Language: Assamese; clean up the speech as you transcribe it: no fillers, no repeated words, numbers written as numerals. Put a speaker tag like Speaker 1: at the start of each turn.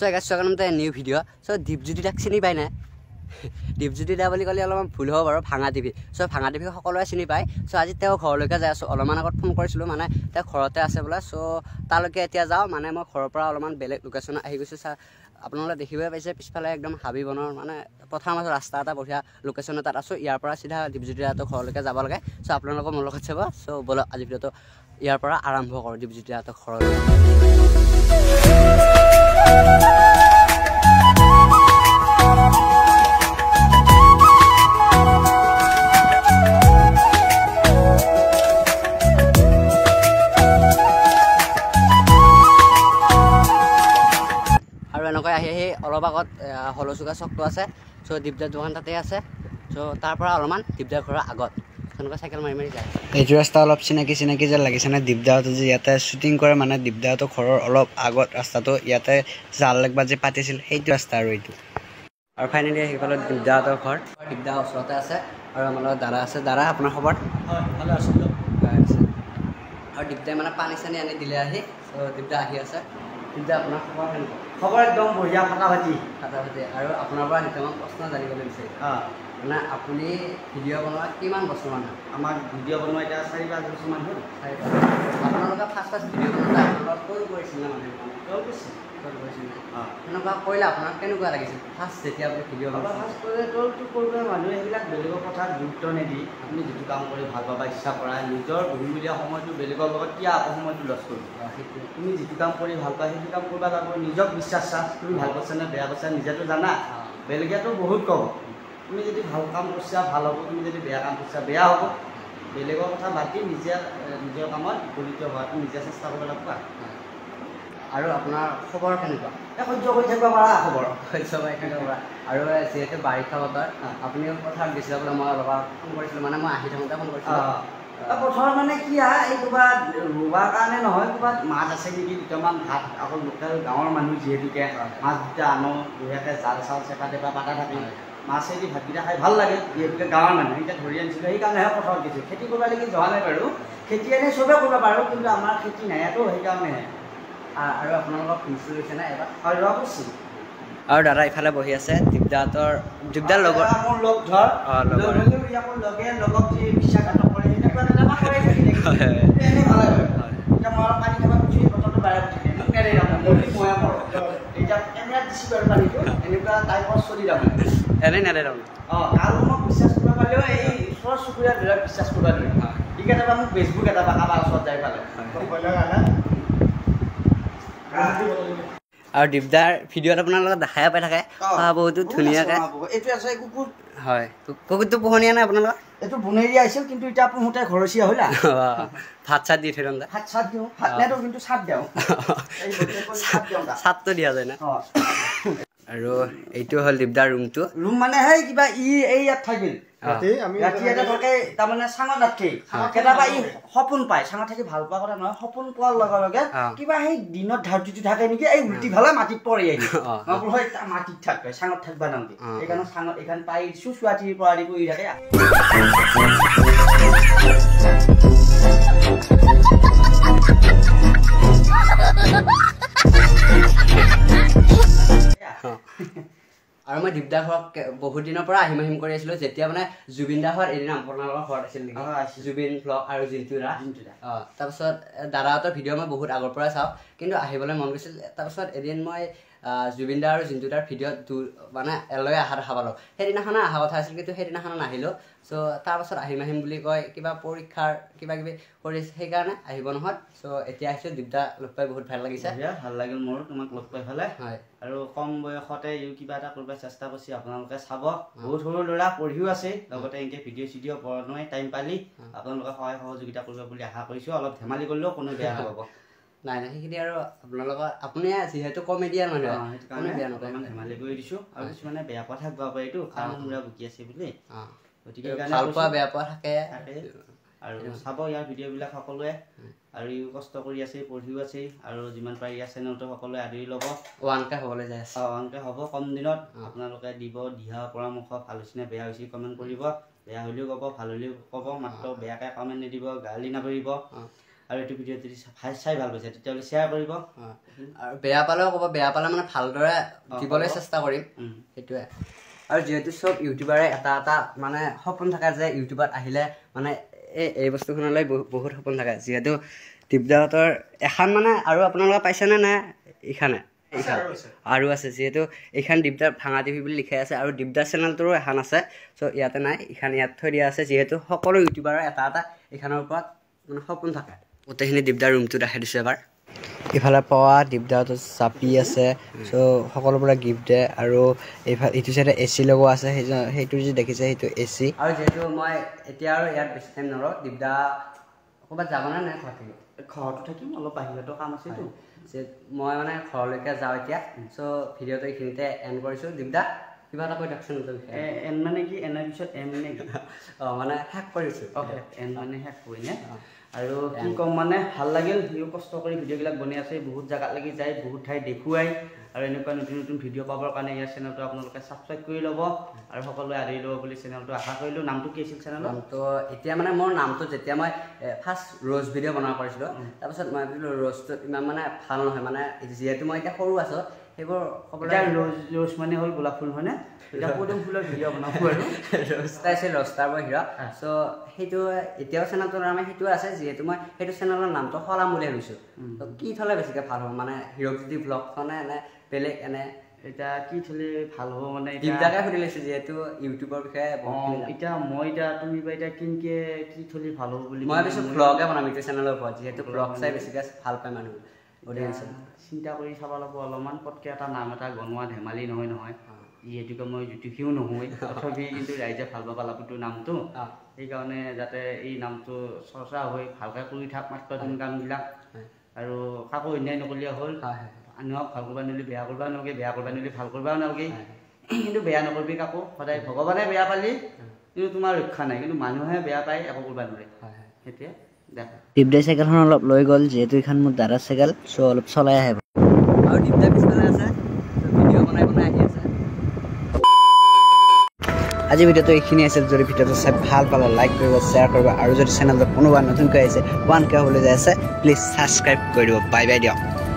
Speaker 1: সো গাইছ সকাৰণতে নিউ ভিডিঅ' সো দীপজ্যোতি দাক চিনি পায় না দীপজ্যোতি দা বুলি ক'লে অলপমান ভুল হ'ব বাৰু ভাঙা টিভি সো ভাঙা টিভি সকলোৱে চিনি পায় সো আজি তেওঁ ঘৰলৈকে যাই আছোঁ অলপমান আগত ফোন কৰিছিলোঁ মানে তেওঁ ঘৰতে আছে বোলে সো তালৈকে এতিয়া যাওঁ মানে মই ঘৰৰ পৰা অলপমান বেলেগ লোকেশ্যন আহি গৈছোঁ আপোনালোকে দেখিবলৈ পাইছে পিছফালে একদম হাবি বনৰ মানে পথাৰ মাজৰ ৰাস্তা এটা বঢ়িয়া লোকেশ্যন এটাত আছোঁ ইয়াৰ পৰা চিধা দীপজ্যোতি দাহঁতৰ ঘৰলৈকে যাব লাগে সো আপোনালোকৰ মোৰ লগত চাব সো বলক আজি ভিডিঅ'টো ইয়াৰ পৰা আৰম্ভ কৰোঁ দীপজ্যোতি দাহঁতৰ ঘৰলৈ আৰু এনেকৈ আহি অলপ আগত হলচুকা চকটো আছে চ' দীপদাৰ দোকান তাতে আছে চ' তাৰ পৰা অলপমান দীপদাৰ ঘৰৰ আগত তেনেকুৱা চাইকেল মাৰি মাৰি যায় এইটো ৰাস্তা অলপ চিনাকি যেন লাগিছে নে দীপদাহঁতে যে ইয়াতে শ্বুটিং কৰে মানে দীপদাহঁতৰ ঘৰৰ অলপ আগত ৰাস্তাটো ইয়াতে জাল লাগবা যে পাতিছিল সেইটো ৰাস্তা আৰু এইটো আৰু ফাইনেলি সেইফালে দীপদাহঁতৰ ঘৰ দীপদা ওচৰতে আছে আৰু আমাৰ লগত দাদা আছে দাদা আপোনাৰ খবৰ হয় ভালে আছোঁ আৰু দীপদাই মানে পানী চানী আনি দিলে আহি চ' দীপদা আহি আছে দীপদা আপোনাৰ খবৰ কেনেকুৱা
Speaker 2: খবৰ একদম বঢ়িয়া ফাটাফাটি
Speaker 1: আৰু আপোনাৰ পৰা দুটামান প্ৰশ্ন জানিবলৈ বিচাৰিম মানে আপুনি ভিডিঅ' বনোৱা কিমান বছৰমান হ'ল
Speaker 2: আমাক ভিডিঅ' বনোৱা এতিয়া 4-5 বছৰমান হ'ল
Speaker 1: আপোনালোকে ফাৰ্ষ্ট ভিডিঅ' বনোৱা আপোনালোক ক'ল কৰিছিল না মানে ক'ল কৰিছিল সেনেকুৱা কৰিলে আপোনাক কেনেকুৱা লাগিছিল ফাৰ্ষ্ট যেতিয়া আপুনি ভিডিঅ' বনাব
Speaker 2: ফাৰ্ষ্ট কৰিলে টলটো কৰিব মানুহে সেইবিলাক বেলেগৰ কথাত গুৰুত্ব নিদি আপুনি যিটো কাম কৰি ভাল পাবা ইচ্ছা কৰা নিজৰ বহুমূলীয়া সময়টো বেলেগৰ লগত কিয় আকৌ সময়টো লছ কৰিব
Speaker 1: সেইটোৱে
Speaker 2: তুমি যিটো কাম কৰি ভাল পোৱা সেইটো কাম কৰিব লাগিব নিজক বিশ্বাস তুমি ভাল কৰিছা নে বেয়া কৰিছা নিজেতো জানা বেলেগেতো বহুত ক'ব তুমি যদি ভাল কাম কৰিছা ভাল হ'ব তুমি যদি বেয়া কাম কৰিছা বেয়া হ'ব বেলেগৰ কথা বাদ দি নিজৰ কামত উপনীত হোৱাটো নিজে চেষ্টা কৰিব লাগিব
Speaker 1: আৰু আপোনাৰ খবৰ কেনেকুৱা
Speaker 2: সহ্য কৰি থাকিব পৰা খবৰ
Speaker 1: সহ্য কৰি থাকিব পৰা আৰু যিহেতু বাৰিষা বতৰ আপুনিও পথাৰত গৈছিলে বোলে মই অলপ ফোন কৰিছিলোঁ মানে মই আহি থাকোঁতে ফোন কৰিছিলোঁ
Speaker 2: পথাৰত মানে কি এই ক'ৰবাত ৰুৱাৰ কাৰণে নহয় ক'ৰবাত মাছ আছে নেকি দুটামান ভাত আকৌ লোকেল গাঁৱৰ মানুহ যিহেতুকে মাছ দুটা আনো বঢ়িয়াকৈ জাল চাল চেপা টেপা পাতা থাকে মাছেদি ভাতকেইটা খাই ভাল লাগে যিহেতুকে গাঁৱৰ মানুহ এতিয়া ধৰি আনিছিলোঁ সেইকাৰণেহে পথাৰত গৈছোঁ খেতি কৰিব লাগি যোৱা নাই বাৰু খেতি এনেই চবেই কৰিব পাৰোঁ কিন্তু আমাৰ খেতি নাইতো সেইকাৰণেহে
Speaker 1: আৰু আপোনালোকৰ ফুলচুল হৈছে নে এবাৰ
Speaker 2: আৰু ৰোৱা কৰিছোঁ
Speaker 1: আৰু দাদা ইফালে বহি আছে দীপদাৰ লগত
Speaker 2: মোৰ লগ ধৰ লগে লগক যি বিশ্বাসঘাতক কৰে সেনেকুৱা এটা কৰে এনেই ভাল হয় এতিয়া মই অলপ পানী খাব খুজি বটলটো বাহিৰত থাকে মই মৰোঁ এতিয়া কেমেৰাত দিছোঁ বাৰু পানীটো এনেকুৱা টাইপৰ চলি তাৰমানে
Speaker 1: এনেই নেদে তাৰমানে
Speaker 2: আৰু মোক বিশ্বাস কৰিব পাৰিলেও এই ওচৰ চুবুৰীয়া ধৰক বিশ্বাস কৰিব নোৱাৰে ঠিক কেতিয়াবা মোক ফেচবুক এটা বা কাৰোবাৰ ওচৰত যাই পালে
Speaker 1: আৰু দীপদাৰ ভিডিঅ'ত আপোনাৰ লগত দেখাই পাই থাকে বহুতো ধুনীয়াকৈ
Speaker 2: এইটো আছে কুকুৰ
Speaker 1: হয় কুকুৰটো পোহনীয়া নাই আপোনালোকৰ
Speaker 2: এইটো বনেৰি আহিছিল কিন্তু এতিয়া পোহোঁতে ঘৰচীয়া হ'ল
Speaker 1: ভাত চাত দি থৈ
Speaker 2: ভাত চাত দিওঁ ভাত নেদো কিন্তু চাত দিওঁ
Speaker 1: চাতটো দিয়া যায় না আৰু এইটো হ'ল দীপদাৰ ৰুম
Speaker 2: মানে সেই কিবা এই ইয়াত থাকিল ৰাতি এটা থাকে তাৰমানে চাঙত নাথাকে কেতিয়াবা ই সপোন পায় চাঙত থাকি ভাল পোৱা কথা নহয় সপোন পোৱাৰ লগে লগে কিবা সেই দিনত ধাৰ্যটো থাকে নেকি এই উল্টি ফালে মাটিত পৰি আহি মই মাটিত থাকে চাঙত থাকিবা নামকে সেইকাৰণে চাঙত এইখন পাই দিছোঁ চুৱাটিৰ পৰা আদি কৰি থাকে
Speaker 1: আৰু মই দীপদাৰ ঘৰত বহুত দিনৰ পৰা আহিম কৰি আছিলোঁ যেতিয়া মানে জুবিন দা ঘৰত এদিন আপোনালোকৰ ঘৰত আছিল নেকি জুবিন ব্লগ আৰু জিন্তু দা তাৰপিছত দাদাহঁতৰ ভিডিঅ' মই বহুত আগৰ পৰাই চাওঁ কিন্তু আহিবলৈ মন গৈছিল তাৰপিছত এদিন মই জুবিন দা আৰু জিন্তু দাৰ ভিডিঅ'ত মানে এলৈ অহা দেখা পালোঁ সেইদিনাখনে অহা কথা আছিল কিন্তু সেইদিনাখনে নাহিলোঁ চ' তাৰপাছত আহিম বুলি কয় কিবা পৰীক্ষাৰ কিবা কিবি কৰি সেইকাৰণে আহিব নহয় চ' এতিয়া আহিছোঁ দীপদা লগ পাই বহুত ভাল লাগিছে
Speaker 2: ভাল লাগিল মোৰ তোমাক লগ পাই পেলাই
Speaker 1: হয়
Speaker 2: আৰু কম বয়সতে কিবা এটা কৰিব চেষ্টা কৰিছে আপোনালোকে চাব বহুত সৰু ল'ৰা পঢ়িও আছে লগতে এনেকৈ ভিডিঅ' চিডিঅ' বনাই টাইম পালি আপোনালোকে সহায় সহযোগিতা কৰিব বুলি আশা কৰিছোঁ অলপ ধেমালি কৰিলেও কোনো বেয়া নাপাব
Speaker 1: নাই সেইখিনি আৰু আপোনালোকৰ আপুনি যিহেতু কমেডিয়ান মানুহ বেয়া নকৰে
Speaker 2: ধেমালি কৰি দিছোঁ আৰু কিছুমানে বেয়া পোৱা থাকিব পাৰে এইটো কাৰণ মূৰা বুকি আছে বুলি গতিকে
Speaker 1: ভাল পোৱা বেয়া পোৱা থাকে
Speaker 2: আৰু চাব ইয়াৰ ভিডিঅ'বিলাক সকলোৱে আৰু ইও কষ্ট কৰি আছে পঢ়িও আছে আৰু যিমান পাৰি ইয়াৰ চেনেলটো সকলোৱে আদৰি ল'ব
Speaker 1: 1K হ'বলৈ যায় আছে
Speaker 2: 1K হ'ব কম দিনত আপোনালোকে দিব দিহা পৰামৰ্শ ভাল হৈছে নে বেয়া হৈছে কমেণ্ট কৰিব বেয়া হ'লেও ক'ব ভাল হ'লেও ক'ব মাত্ৰ বেয়াকৈ কমেণ্ট নিদিব গালি নাভৰিব আৰু এইটো ভিডিঅ' যদি চাই ভাল পাইছে তেতিয়াহ'লে শ্বেয়াৰ কৰিব
Speaker 1: আৰু বেয়া পালেও ক'ব বেয়া পালে মানে ভালদৰে দিবলৈ চেষ্টা কৰিম সেইটোৱে আৰু যিহেতু চব ইউটিউবাৰে এটা এটা মানে সপোন থাকে যে ইউটিউবত আহিলে মানে এই বস্তুখনলৈ বহুত সপোন থাকে যিহেতু দিব্যাহঁতৰ এখন মানে আৰু আপোনালোকে পাইছেনে নে এইখনে আৰু আছে যিহেতু এইখন দিব্যাৰ ভাঙা টিভি বুলি লিখাই আছে আৰু দিব্যাৰ চেনেলটোৰো এখন আছে চ' ইয়াতে নাই এইখন ইয়াত থৈ দিয়া আছে যিহেতু সকলো ইউটিউবাৰৰ এটা এটা এইখনৰ ওপৰত মানে সপোন থাকে গোটেইখিনি দিব্যাৰ ৰুমটো দেখাই দিছোঁ এবাৰ ইফালে পোৱা দিব্যাহঁতৰ চাপি আছে চ' সকলোবোৰে গিফ্ট দিয়ে আৰু এইটো চাইডে AC লগোৱা আছে সেইটো যি দেখিছে সেইটো AC আৰু যিহেতু মই এতিয়া আৰু ইয়াত বেছি টাইম নৰওঁ দিব্যা ক'ৰবাত যাবনে নাই
Speaker 2: ঘৰতো থাকিম অলপ বাহিৰতো কাম আছেতো
Speaker 1: যে মই মানে ঘৰলৈকে যাওঁ এতিয়া চ' ভিডিঅ'টো এইখিনিতে এণ্ড কৰিছোঁ দিব্যা কিবা এটা কৈ দিয়কচোন
Speaker 2: এন মানে কি এনৰ পিছত এম নে কি
Speaker 1: মানে শেষ কৰিছোঁ
Speaker 2: এন মানে শেষ কৰিনে আৰু কি ক'ম মানে ভাল লাগিল সিও কষ্ট কৰি ভিডিঅ'বিলাক বনাই আছে বহুত জেগাত লাগি যায় বহুত ঠাই দেখুৱাই আৰু এনেকুৱা নতুন নতুন ভিডিঅ' পাবৰ কাৰণে ইয়াৰ চেনেলটো আপোনালোকে ছাবস্ক্ৰাইব কৰি ল'ব আৰু সকলোৱে আদৰি ল'ব বুলি চেনেলটো আশা কৰিলোঁ নামটো কি আছিল চেনেলৰ
Speaker 1: নামটো এতিয়া মানে মোৰ নামটো যেতিয়া মই ফাৰ্ষ্ট ৰ'জ ভিডিঅ' বনাব পাৰিছিলোঁ তাৰপিছত মই ভাবিলোঁ ৰ'জটো ইমান মানে ভাল নহয় মানে যিহেতু মই এতিয়া সৰু আছোঁ সেইবোৰ ক'বলৈ
Speaker 2: ৰ'জ মানে হ'ল গোলাপ ফুল হয়নে এতিয়া পদুম ফুলৰ ভিডিঅ' বনাব আৰু
Speaker 1: ৰ'ষ্টা আছিল ৰ'ষ্টাৰ মই হিৰ' চ' সেইটো এতিয়াও চেনেলটোৰ নামে সেইটোৱে আছে যিহেতু মই সেইটো চেনেলৰ নামটো সলাম বুলি ভাবিছোঁ ত' কি থ'লে বেছিকৈ ভাল হ'ব মানে হিৰক যদি ব্লগখনে এনে বেলেগ এনে
Speaker 2: এতিয়া কি থ'লে ভাল হ'ব মানে
Speaker 1: দিব্যাকে সুধি লৈছোঁ যিহেতু ইউটিউবৰ বিষয়ে
Speaker 2: এতিয়া তুমি বা এতিয়া কিনকে কি থ'লে ভাল হ'ব বুলি
Speaker 1: মই ভাবিছোঁ ব্লগে বনাম এইটো চেনেলৰ ওপৰত যিহেতু ব্লগ চাই বেছিকৈ ভাল পায় মানুহ অডিয়েঞ্চে
Speaker 2: চিন্তা কৰি চাব লাগিব অলপমান পটকৈ এটা নাম এটা বনোৱা ধেমালি নহয় যিহেতুকে মই জ্যোতিষীও নহয় তথাপি কিন্তু ৰাইজে ভাল পাব লাগবতো নামটো সেইকাৰণে যাতে এই নামটো চৰ্চা হৈ ভালকৈ কৰি থাক মাত্ৰ তুমি কামবিলাক আৰু কাকো অন্যায় নকৰিলে হ'ল আনক ভাল কৰিব নিলে বেয়া কৰিব নালাগে বেয়া কৰিব নিলে ভাল কৰিব নালাগে কিন্তু বেয়া নকৰিবি কাকো সদায় ভগৱানে বেয়া পালি কিন্তু তোমাৰ ৰক্ষা নাই কিন্তু মানুহে বেয়া পায় একো কৰিব নোৱাৰে সেইটোৱে
Speaker 1: দিব্যাই চাইকেলখন অলপ লৈ গ'ল যিহেতু এইখন মোৰ দাদাৰ চাইকেল চ' অলপ চলাই আহে আৰু দিব্যাই পিছফালে আছে ভিডিঅ' বনাই আহি আছে আজি ভিডিঅ'টো এইখিনি আছিল যদি ভিডিঅ'টো চাই ভাল পালে লাইক কৰিব শ্বেয়াৰ কৰিব আৰু যদি চেনেলটো কোনোবা নতুনকৈ আহিছে 1K হ'বলৈ যাই আছে প্লিজ ছাবস্ক্ৰাইব কৰি দিব বাই বাই দিয়ক